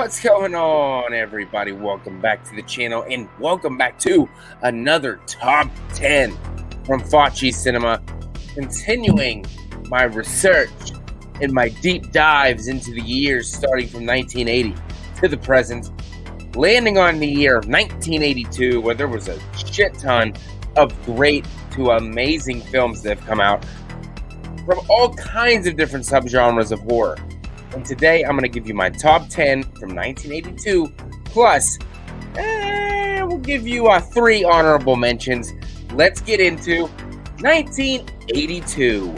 What's going on, everybody? Welcome back to the channel and welcome back to another top 10 from Faccis Cinema. Continuing my research and my deep dives into the years starting from 1980 to the present, landing on the year of 1982, where there was a shit ton of great to amazing films that have come out from all kinds of different subgenres of horror. And today I'm going to give you my top 10 from 1982, plus we'll give you 3 honorable mentions. Let's get into 1982.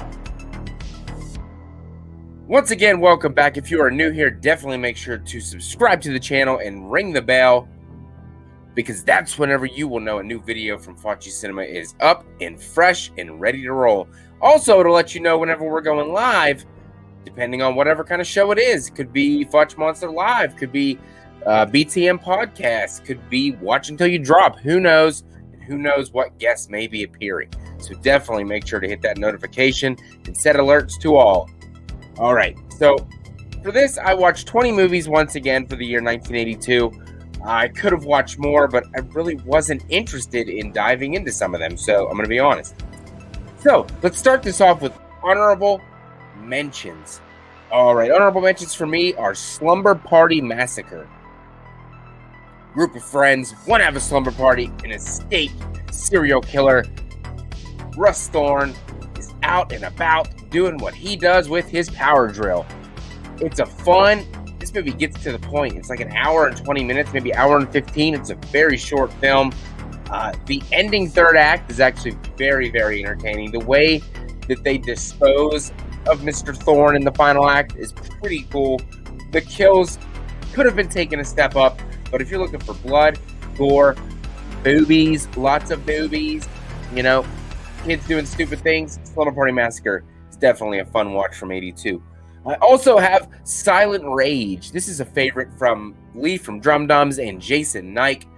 Once again, welcome back. If you are new here, definitely make sure to subscribe to the channel and ring the bell, because that's whenever you will know a new video from Faccis Cinema is up and fresh and ready to roll. Also, to let you know whenever we're going live, depending on whatever kind of show it is. It could be Fudge Monster Live, could be BTM Podcast, could be Watch Until You Drop. Who knows? And who knows what guests may be appearing. So definitely make sure to hit that notification and set alerts to all. All right, so for this, I watched 20 movies once again for the year 1982. I could have watched more, but I really wasn't interested in diving into some of them, so I'm going to be honest. So let's start this off with honorable mentions. All right, honorable mentions for me are Slumber Party Massacre. Group of friends want to have a slumber party. An escaped serial killer, Russ Thorne, is out and about doing what he does with his power drill. It's a fun. This movie gets to the point. It's like an hour and 20 minutes, maybe hour and 15. It's a very short film. The ending third act is actually very, very entertaining. The way that they dispose of Mr. Thorne in the final act is pretty cool. The kills could have been taken a step up, but if you're looking for blood, gore, boobies, lots of boobies, you know, kids doing stupid things, Slumber Party Massacre is definitely a fun watch from 82. I also have Silent Rage. This is a favorite from Lee from Drum Dums and Jason Nike.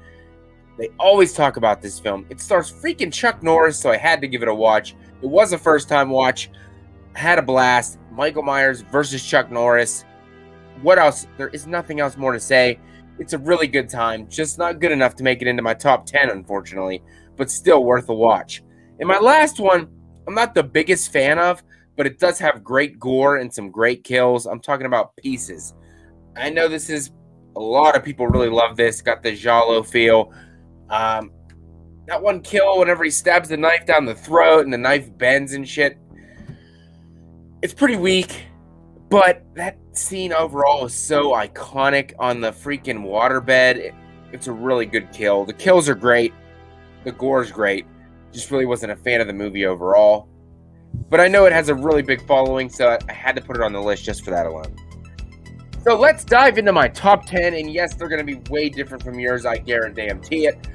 They always talk about this film. It stars freaking Chuck Norris, so I had to give it a watch. It was a first-time watch. Had a blast. Michael Myers versus Chuck Norris. What else? There is nothing else more to say. It's a really good time. Just not good enough to make it into my top 10, unfortunately, but still worth a watch. And my last one, I'm not the biggest fan of, but it does have great gore and some great kills. I'm talking about Pieces. I know this is, a lot of people really love this. Got the giallo feel. That one kill whenever he stabs the knife down the throat and the knife bends and shit. It's pretty weak, but that scene overall is so iconic on the freaking waterbed. It's a really good kill. The kills are great. The gore's great. Just really wasn't a fan of the movie overall. But I know it has a really big following, so I had to put it on the list just for that alone. So let's dive into my top 10, and yes, they're going to be way different from yours, I guarantee it.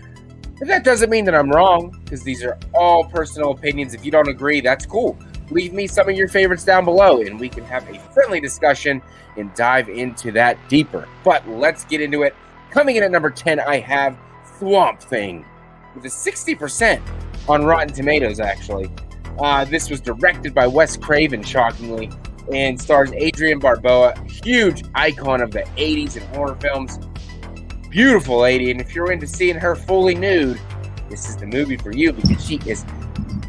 But that doesn't mean that I'm wrong, because these are all personal opinions. If you don't agree, that's cool. Leave me some of your favorites down below, and we can have a friendly discussion and dive into that deeper. But let's get into it. Coming in at number 10, I have Swamp Thing, with a 60% on Rotten Tomatoes, actually. This was directed by Wes Craven, shockingly, and stars Adrienne Barbeau, huge icon of the 80s and horror films. Beautiful lady, and if you're into seeing her fully nude, this is the movie for you, because she is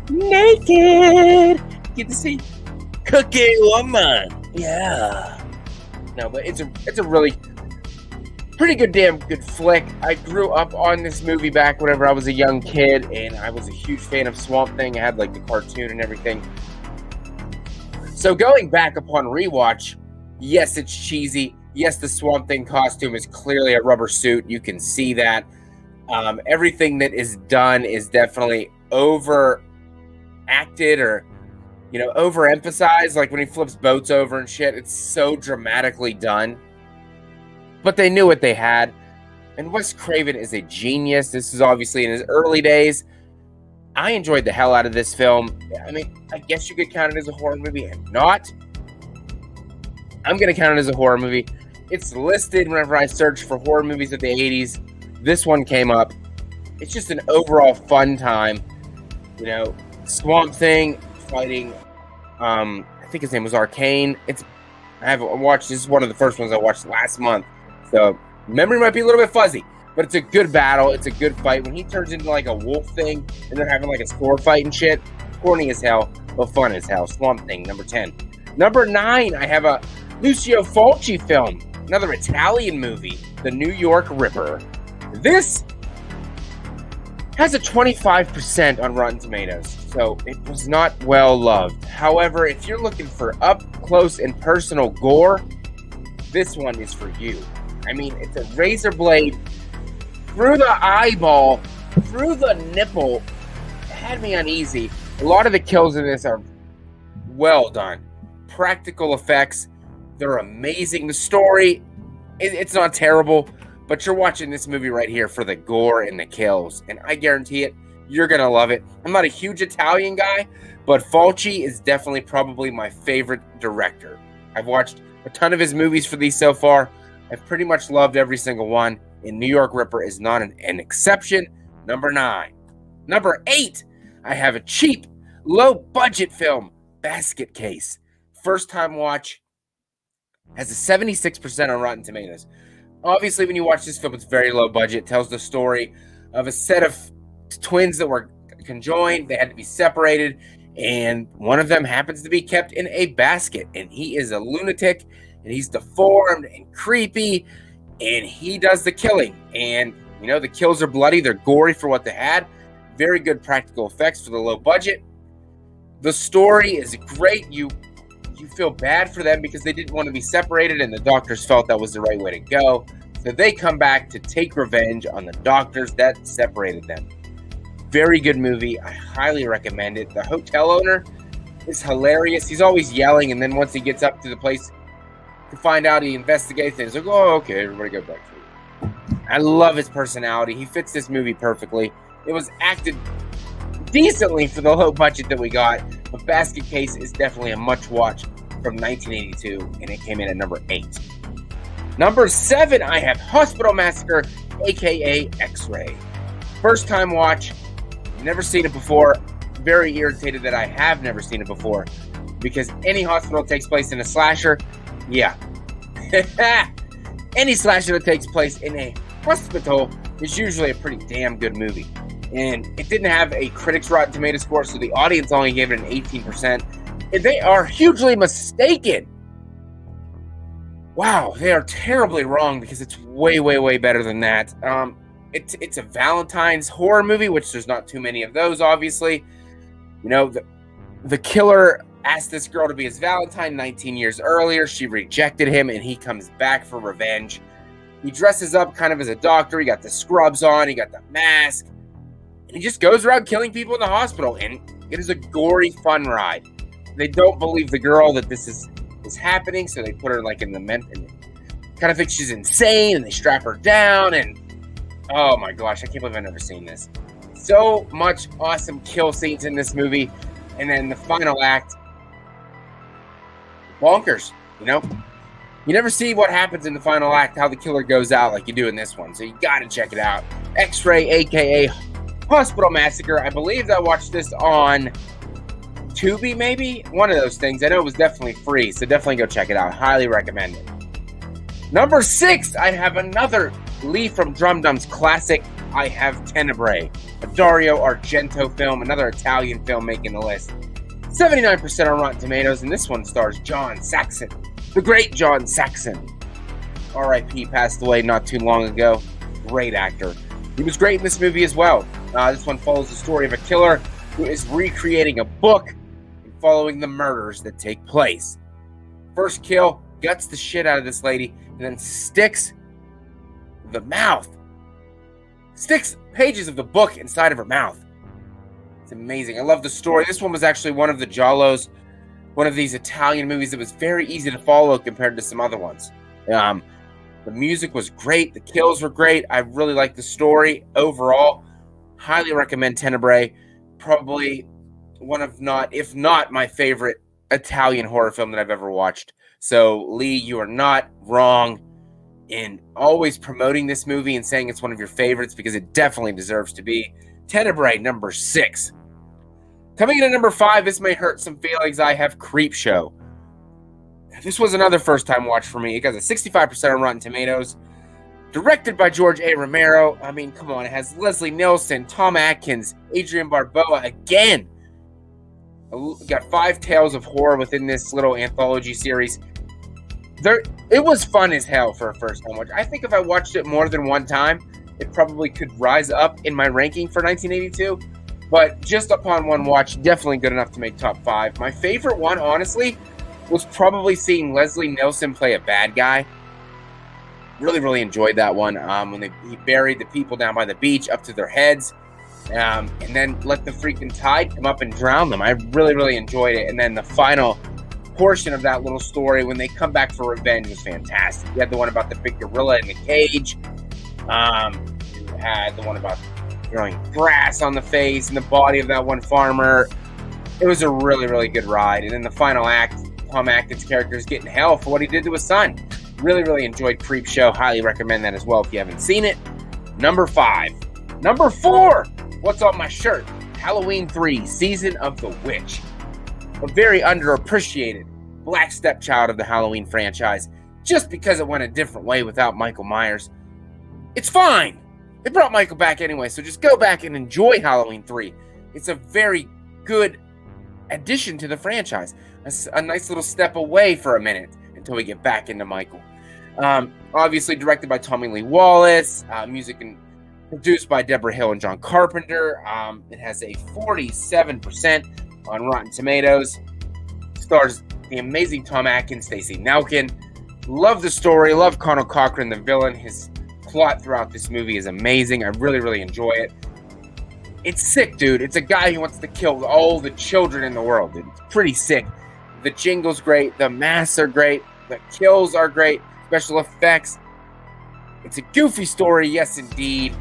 naked. Get to see Cookie Woman. Yeah. No, but it's a really pretty damn good flick. I grew up on this movie back whenever I was a young kid, and I was a huge fan of Swamp Thing. I had like the cartoon and everything. So going back upon rewatch, yes, it's cheesy. Yes, the Swamp Thing costume is clearly a rubber suit. You can see that. Everything that is done is definitely overacted or, you know, overemphasized. Like when he flips boats over and shit, it's so dramatically done. But they knew what they had. And Wes Craven is a genius. This is obviously in his early days. I enjoyed the hell out of this film. I mean, I guess you could count it as a horror movie and not. I'm going to count it as a horror movie. It's listed whenever I search for horror movies of the 80s. This one came up. It's just an overall fun time. You know, Swamp Thing fighting, I think his name was Arcane. I haven't watched, this is one of the first ones I watched last month. So memory might be a little bit fuzzy, but it's a good battle. It's a good fight. When he turns into like a wolf thing and they're having like a sword fight and shit, corny as hell, but fun as hell. Swamp Thing, number 10. Number 9, I have a Lucio Fulci film, another Italian movie, The New York Ripper. This has a 25% on Rotten Tomatoes, so it was not well loved. However, if you're looking for up close and personal gore, this one is for you. I mean, it's a razor blade through the eyeball, through the nipple. It had me uneasy. A lot of the kills in this are well done. Practical effects, they're amazing. The story, it's not terrible, but you're watching this movie right here for the gore and the kills, and I guarantee it, you're gonna love it. I'm not a huge Italian guy, but Fulci is definitely probably my favorite director. I've watched a ton of his movies for these so far. I've pretty much loved every single one, and New York Ripper is not an exception. Number 9. Number 8, I have a cheap, low-budget film, Basket Case. First time watch, has a 76% on Rotten Tomatoes. Obviously, when you watch this film, it's very low budget. It tells the story of a set of twins that were conjoined. They had to be separated, and one of them happens to be kept in a basket, and he is a lunatic, and he's deformed and creepy, and he does the killing. And, you know, the kills are bloody. They're gory for what they had. Very good practical effects for the low budget. The story is great. You feel bad for them because they didn't want to be separated, and the doctors felt that was the right way to go. So they come back to take revenge on the doctors that separated them. Very good movie. I highly recommend it. The hotel owner is hilarious. He's always yelling, and then once he gets up to the place to find out, he investigates, and he's like, oh, okay, everybody go back to it. I love his personality. He fits this movie perfectly. It was acted decently for the low budget that we got, but Basket Case is definitely a much watch from 1982, and it came in at number 8. Number 7, I have Hospital Massacre, aka X-Ray. First time watch, never seen it before. Very irritated that I have never seen it before, because any hospital takes place in a slasher, yeah. Any slasher that takes place in a hospital is usually a pretty damn good movie. And it didn't have a critics Rotten Tomato score, so the audience only gave it an 18%. And they are hugely mistaken. Wow, they are terribly wrong, because it's way, way, way better than that. It's a Valentine's horror movie, which there's not too many of those, obviously. You know, the killer asked this girl to be his Valentine 19 years earlier. She rejected him, and he comes back for revenge. He dresses up kind of as a doctor. He got the scrubs on. He got the mask. And he just goes around killing people in the hospital, and it is a gory, fun ride. They don't believe the girl that this is happening, so they put her like in the and kind of think she's insane, and they strap her down, and oh my gosh, I can't believe I've never seen this. So much awesome kill scenes in this movie, and then the final act, bonkers, you know? You never see what happens in the final act, how the killer goes out like you do in this one, so you gotta check it out. X-Ray, aka Hospital Massacre. I believe I watched this on Tubi, maybe? One of those things. I know it was definitely free, so definitely go check it out. Highly recommend it. Number 6, I have another Lee from Drum Dum's classic. I have Tenebrae, a Dario Argento film, another Italian film making the list. 79% on Rotten Tomatoes, and this one stars John Saxon, the great John Saxon. R.I.P. passed away not too long ago. Great actor. He was great in this movie as well. This one follows the story of a killer who is recreating a book and following the murders that take place. First kill, guts the shit out of this lady, and then sticks pages of the book inside of her mouth. It's amazing. I love the story. This one was actually one of the Giallos, one of these Italian movies that was very easy to follow compared to some other ones. The music was great. The kills were great. I really liked the story overall. Highly recommend Tenebrae. Probably one of if not my favorite Italian horror film that I've ever watched. So, Lee, you are not wrong in always promoting this movie and saying it's one of your favorites, because it definitely deserves to be. Tenebrae, number 6. Coming in at number 5, this may hurt some feelings. I have Creepshow. This was another first-time watch for me. It got a 65% on Rotten Tomatoes. Directed by George A. Romero. I mean, come on. It has Leslie Nielsen, Tom Atkins, Adrian Barbeau again. Got 5 tales of horror within this little anthology series. It was fun as hell for a first time watch. I think if I watched it more than one time, it probably could rise up in my ranking for 1982. But just upon one watch, definitely good enough to make top 5. My favorite one, honestly, was probably seeing Leslie Nielsen play a bad guy. Really, really enjoyed that one. When he buried the people down by the beach up to their heads, and then let the freaking tide come up and drown them. I really, really enjoyed it. And then the final portion of that little story, when they come back for revenge, was fantastic. You had the one about the big gorilla in the cage. You had the one about throwing grass on the face and the body of that one farmer. It was a really, really good ride. And then the final act, Tom Atkins' character is getting hell for what he did to his son. Really, really enjoyed Creepshow. Highly recommend that as well if you haven't seen it. Number 5. Number 4. What's on my shirt? Halloween 3, Season of the Witch. A very underappreciated black stepchild of the Halloween franchise, just because it went a different way without Michael Myers. It's fine. They brought Michael back anyway, so just go back and enjoy Halloween 3. It's a very good addition to the franchise. A nice little step away for a minute until we get back into Michael. Obviously directed by Tommy Lee Wallace, music and produced by Deborah Hill and John Carpenter. It has a 47% on Rotten Tomatoes. Stars the amazing Tom Atkins, Stacey Nelkin. Love the story, love Connell Cochran, the villain. His plot throughout this movie is amazing. I really, really enjoy it. It's sick, dude. It's a guy who wants to kill all the children in the world, dude. It's pretty sick. The jingle's great. The masks are great. The kills are great. Special effects. It's a goofy story, yes, indeed.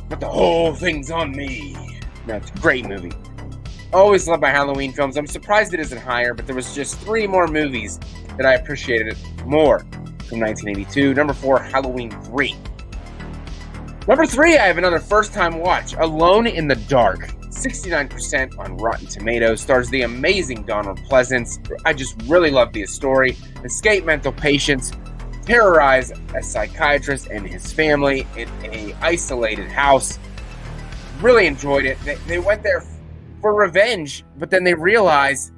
But the whole thing's on me. No, it's a great movie. Always love my Halloween films. I'm surprised it isn't higher, but there was just 3 more movies that I appreciated more from 1982. Number 4, Halloween 3. Number 3, I have another first-time watch. Alone in the Dark. 69% on Rotten Tomatoes. Stars the amazing Donald Pleasence. I just really love the story. Escape mental patients. Terrorize a psychiatrist and his family in a isolated house. Really enjoyed it. They went there for revenge, but then they realized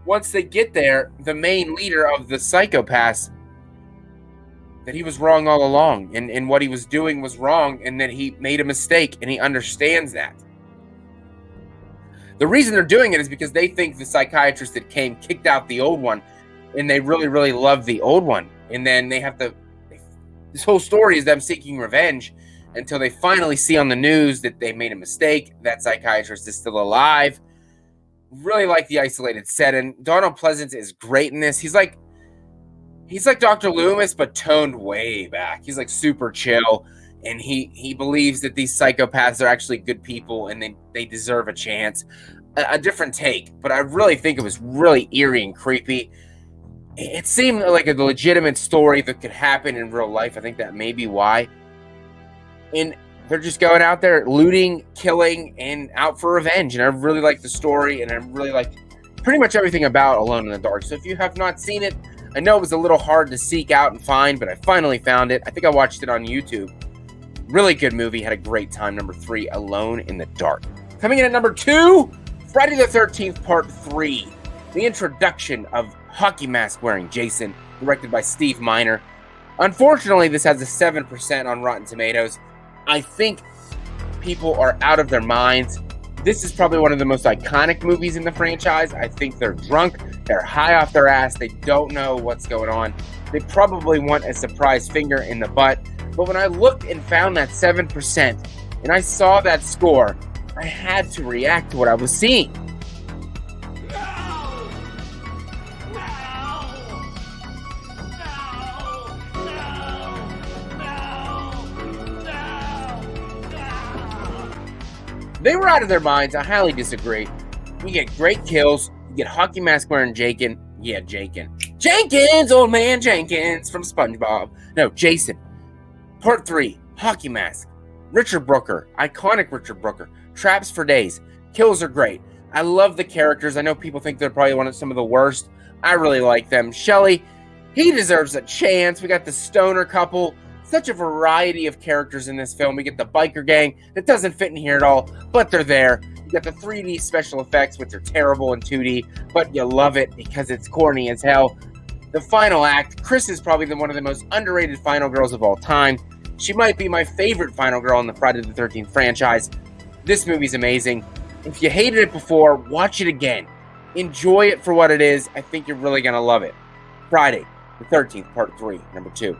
once they get there, the main leader of the psychopaths, that he was wrong all along, and what he was doing was wrong, and that he made a mistake, and he understands that. The reason they're doing it is because they think the psychiatrist that came kicked out the old one, and they really, really love the old one. And then they have to... This whole story is them seeking revenge until they finally see on the news that they made a mistake. That psychiatrist is still alive. Really like the isolated setting. Donald Pleasence is great in this. He's like Dr. Loomis, but toned way back. He's like super chill. And he believes that these psychopaths are actually good people and they deserve a chance. A different take, but I really think it was really eerie and creepy. It seemed like a legitimate story that could happen in real life. I think that may be why. And they're just going out there looting, killing, and out for revenge. And I really like the story, and I really like pretty much everything about Alone in the Dark. So if you have not seen it, I know it was a little hard to seek out and find, but I finally found it. I think I watched it on YouTube. Really good movie. Had a great time. Number 3, Alone in the Dark. Coming in at number 2, Friday the 13th Part 3. The introduction of hockey mask wearing Jason, directed by Steve Miner. Unfortunately, this has a 7% on Rotten Tomatoes. I think people are out of their minds. This is probably one of the most iconic movies in the franchise. I think they're drunk. They're high off their ass. They don't know what's going on. They probably want a surprise finger in the butt. But when I looked and found that 7% and I saw that score, I had to react to what I was seeing. They were out of their minds. I highly disagree. We get great kills. You get hockey mask wearing Jakin. Yeah, Jenkins, old man Jenkins from SpongeBob. No, Jason. Part 3, hockey mask. Richard Brooker, iconic Richard Brooker. Traps for days. Kills are great. I love the characters. I know people think they're probably some of the worst. I really like them. Shelley, He deserves a chance. We got the stoner couple. Such a variety of characters in this film. We get the biker gang that doesn't fit in here at all, but they're there. You got the 3D special effects, which are terrible in 2D, but you love it because it's corny as hell. The final act, Chris is probably one of the most underrated final girls of all time. She might be my favorite final girl in the Friday the 13th franchise. This movie's amazing. If you hated it before, watch it again. Enjoy it for what it is. I think you're really going to love it. Friday the 13th, Part 3, Number 2.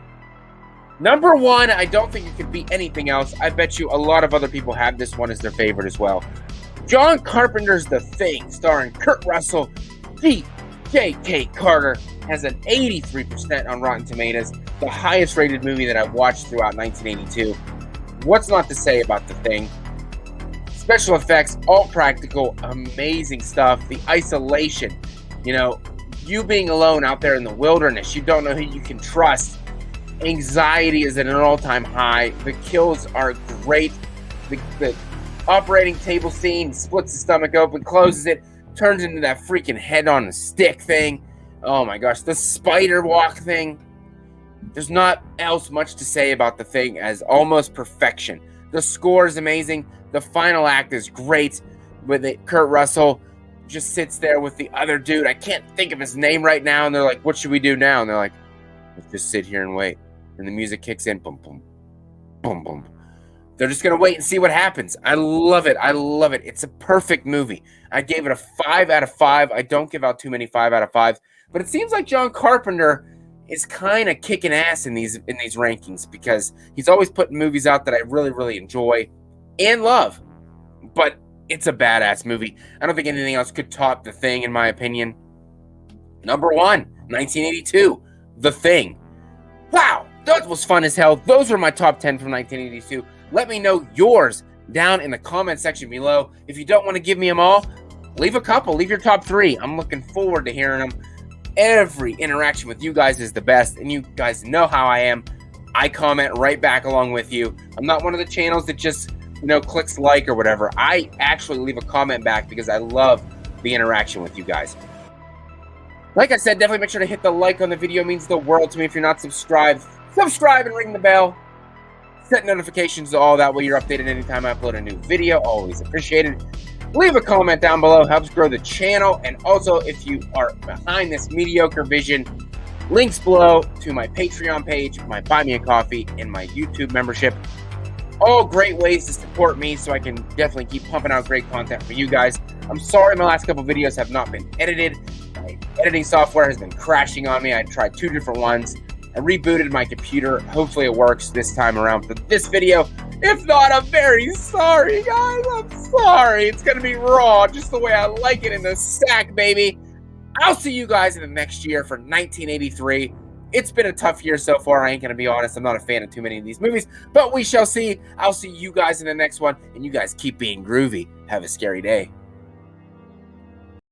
Number 1, I don't think it could be anything else. I bet you a lot of other people have this one as their favorite as well. John Carpenter's The Thing, starring Kurt Russell. J.K. Carter has an 83% on Rotten Tomatoes, the highest rated movie that I've watched throughout 1982. What's not to say about The Thing? Special effects, all practical, amazing stuff. The isolation, you being alone out there in the wilderness, you don't know who you can trust. Anxiety is at an all-time high. The kills are great. The operating table scene splits the stomach open, closes it, turns into that freaking head on a stick thing. Oh my gosh, the spider walk thing. There's not else much to say about The Thing as almost perfection. The score is amazing. The final act is great. With it, Kurt Russell just sits there with the other dude. I can't think of his name right now. And they're like, what should we do now? And they're like, let's just sit here and wait. And the music kicks in. Boom, boom, boom, boom. They're just going to wait and see what happens. I love it. I love it. It's a perfect movie. I gave it a 5 out of 5. I don't give out too many 5 out of 5. But it seems like John Carpenter is kind of kicking ass in these rankings because he's always putting movies out that I really, really enjoy and love. But it's a badass movie. I don't think anything else could top The Thing, in my opinion. Number 1, 1982, The Thing. Wow, that was fun as hell. Those were my top 10 from 1982. Let me know yours down in the comment section below. If you don't want to give me them all, leave a couple. Leave your top 3. I'm looking forward to hearing them. Every interaction with you guys is the best, and you guys know how I am. I comment right back along with you. I'm not one of the channels that just, clicks like or whatever. I actually leave a comment back because I love the interaction with you guys. Like I said, definitely make sure to hit the like on the video. It means the world to me. If you're not subscribed, subscribe and ring the bell. Set notifications to all that way you're updated anytime I upload a new video. Always appreciated. Leave a comment down below. Helps grow the channel. And also, if you are behind this mediocre vision, links below to my Patreon page, my Buy Me a Coffee, and my YouTube membership. All great ways to support me so I can definitely keep pumping out great content for you guys. I'm sorry my last couple videos have not been edited. My editing software has been crashing on me. I tried 2 different ones. I rebooted my computer. Hopefully it works this time around for this video. If not, I'm very sorry, guys. I'm sorry. It's going to be raw, just the way I like it in the sack, baby. I'll see you guys in the next year for 1983. It's been a tough year so far. I ain't going to be honest. I'm not a fan of too many of these movies, but we shall see. I'll see you guys in the next one, and you guys keep being groovy. Have a scary day.